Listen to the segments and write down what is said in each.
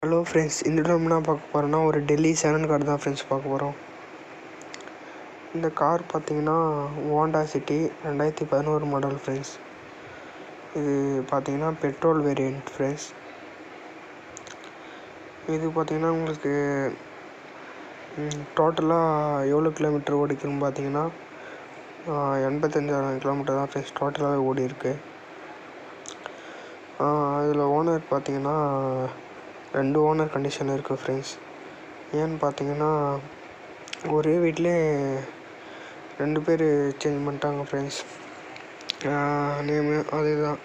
Hello friends, இந்த time என்ன பார்க்க போகிறோன்னா ஒரு டெல்லி செவன் கார் தான் ஃப்ரெண்ட்ஸ் பார்க்க போகிறோம். இந்த கார் பார்த்தீங்கன்னா ஹோண்டா சிட்டி 2011 மாடல் ஃப்ரெண்ட்ஸ். இது பார்த்தீங்கன்னா பெட்ரோல் வேரியண்ட் ஃப்ரெண்ட்ஸ். இது பார்த்தீங்கன்னா உங்களுக்கு டோட்டலாக எவ்வளோ கிலோமீட்டர் ஓடிக்குன்னு பார்த்தீங்கன்னா 85,000 கிலோமீட்டர் தான் ஃப்ரெண்ட்ஸ் டோட்டலாகவே ஓடி இருக்கு. அதில் ஓனர் பார்த்தீங்கன்னா 2 ஓனர் கண்டிஷன் இருக்குது ஃப்ரெண்ட்ஸ். ஏன்னு பார்த்தீங்கன்னா ஒரே வீட்டிலே 2 பேர் சேஞ்ச் பண்ணிட்டாங்க ஃப்ரெண்ட்ஸ். நேமு அதுதான்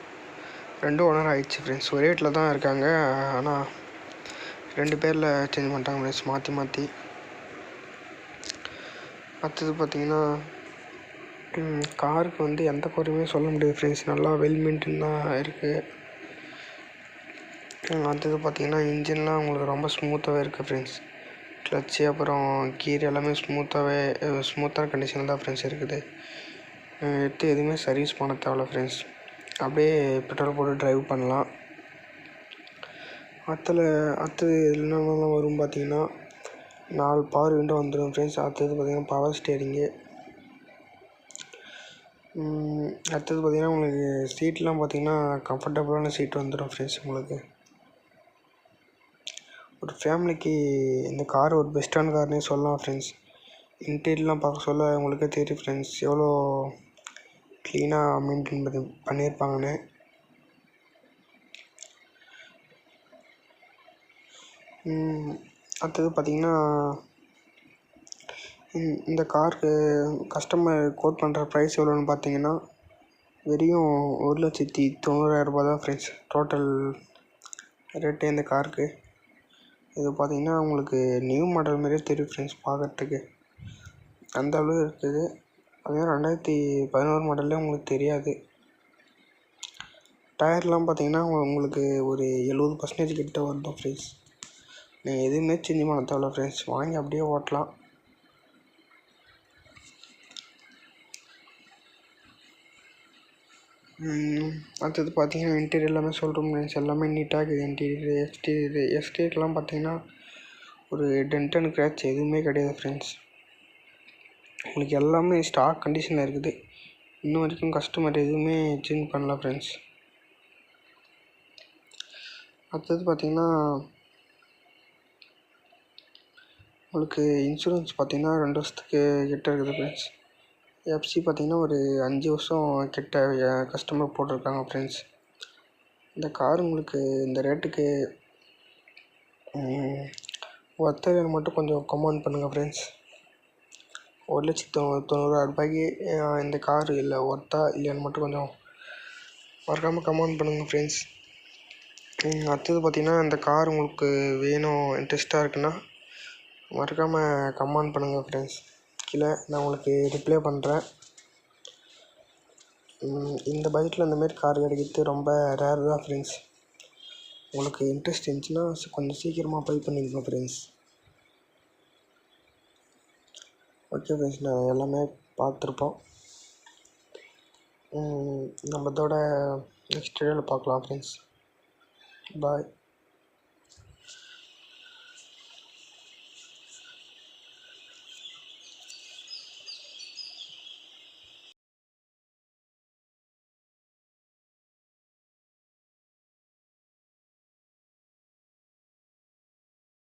2 ஓனர் ஆகிடுச்சு ஃப்ரெண்ட்ஸ். ஒரே வீட்டில் தான் இருக்காங்க, ஆனால் 2 பேரில் சேஞ்ச் பண்ணிட்டாங்க ஃப்ரெண்ட்ஸ், மாற்றி மாற்றி. அடுத்தது பார்த்தீங்கன்னா காருக்கு வந்து எந்த குறையுமே சொல்ல முடியாது ஃப்ரெண்ட்ஸ், நல்லா வெல் மெயின்டைன் தான் இருக்குது. அடுத்தது பார்த்தீங்கன்னா இன்ஜின்லாம் உங்களுக்கு ரொம்ப ஸ்மூத்தாகவே இருக்குது ஃப்ரெண்ட்ஸ். கிளச்சு அப்புறம் கீர் எல்லாமே ஸ்மூத்தான கண்டிஷனில் தான் ஃப்ரெண்ட்ஸ் இருக்குது. எடுத்து எதுவுமே சர்வீஸ் பண்ண தேவையில்ல ஃப்ரெண்ட்ஸ், அப்படியே பெட்ரோல் போட்டு ட்ரைவ் பண்ணலாம். அடுத்தது என்னென்னலாம் வரும் பார்த்தீங்கன்னா 4 பவர் விண்டோ வந்துடும் ஃப்ரெண்ட்ஸ். அடுத்தது பார்த்தீங்கன்னா பவர் ஸ்டேரிங்கு. அடுத்தது பார்த்தீங்கன்னா உங்களுக்கு சீட்லாம் பார்த்தீங்கன்னா கம்ஃபர்டபுளான சீட் வந்துடும் ஃப்ரெண்ட்ஸ். உங்களுக்கு ஒரு ஃபேமிலிக்கு இந்த கார் ஒரு பெஸ்ட்டான கார்னே சொல்லலாம் ஃப்ரெண்ட்ஸ். இன்டீரியர்லாம் பார்க்க சொல்ல உங்களுக்கே தெரியும் ஃப்ரெண்ட்ஸ் எவ்வளோ க்ளீனாக மெயின்டைன் பண்ணியிருப்பாங்கன்னு. அடுத்தது பார்த்திங்கன்னா இந்த காருக்கு கஸ்டமர் கோட் பண்ணுற ப்ரைஸ் எவ்வளோன்னு பார்த்தீங்கன்னா வெறும் 1,90,000 தான் ஃப்ரெண்ட்ஸ் டோட்டல் ரேட்டு இந்த காருக்கு. இது பார்த்திங்கன்னா உங்களுக்கு நியூ மாடல் மாதிரியே தெரியும் ஃப்ரெண்ட்ஸ் பார்க்குறதுக்கு, அந்த அளவு இருக்குது. அதே 2011 மாடல்லே உங்களுக்கு தெரியாது. டயர்லாம் பார்த்தீங்கன்னா உங்களுக்கு ஒரு 70% கிட்ட வருது ஃப்ரெண்ட்ஸ். நீங்கள் எதுவுமே சேஞ்ச் பண்ண தேவையில்ல ஃப்ரெண்ட்ஸ், வாங்கி அப்படியே ஓட்டலாம். அடுத்தது பார்த்தீங்கன்னா இன்டீரியர் எல்லாமே சொல்கிறோம் ஃப்ரெண்ட்ஸ், எல்லாமே நீட்டாக இருக்குது. இன்டீரியர் எக்ஸ்டீரியர்லாம் பார்த்தீங்கன்னா ஒரு டென்ட் அண்ட் கிராச் எதுவுமே கிடையாது ஃப்ரெண்ட்ஸ். உங்களுக்கு எல்லாமே ஸ்டாக் கண்டிஷனில் இருக்குது. இன்னும் வரைக்கும் கஸ்டமர் எதுவுமே சேஞ்ச் பண்ணல ஃப்ரெண்ட்ஸ். அடுத்தது பார்த்தீங்கன்னா உங்களுக்கு இன்சூரன்ஸ் பார்த்தீங்கன்னா 2 வருஷத்துக்கு கிட்ட இருக்குது ஃப்ரெண்ட்ஸ். எஃப்சி பார்த்தீங்கன்னா ஒரு 5 வருஷம் கிட்ட கஸ்டமர் போட்டிருக்காங்க ஃப்ரெண்ட்ஸ். இந்த கார் உங்களுக்கு இந்த ரேட்டுக்கு ஒருத்தர் மட்டும் கொஞ்சம் கமெண்ட் பண்ணுங்கள் ஃப்ரெண்ட்ஸ். 1,90,000 இந்த கார் இல்லை ஒர்த்தா இல்லையான்னு மட்டும் கொஞ்சம் மறக்காமல் கமெண்ட் பண்ணுங்கள் ஃப்ரெண்ட்ஸ். அடுத்தது பார்த்திங்கன்னா இந்த கார் உங்களுக்கு வேணும், இன்ட்ரெஸ்ட்டாக இருக்குன்னா மறக்காமல் கமெண்ட் பண்ணுங்கள் ஃப்ரெண்ட்ஸ். கீழே நான் உங்களுக்கு ரிப்ளை பண்ணுறேன். இந்த பட்ஜெட்டில் இந்தமாரி கார் கிடைக்கிறது ரொம்ப ரேர் தான் ஃப்ரெண்ட்ஸ். உங்களுக்கு இன்ட்ரெஸ்ட் இருந்துச்சுன்னா கொஞ்சம் சீக்கிரமாக பை பண்ணிக்கோங்க ஃப்ரெண்ட்ஸ். ஓகே ஃப்ரெண்ட்ஸ், நான் எல்லாமே பார்த்துருப்போம். நம்ம இதோட நெக்ஸ்ட் வீடியோவில் பார்க்கலாம் ஃப்ரெண்ட்ஸ். பாய்.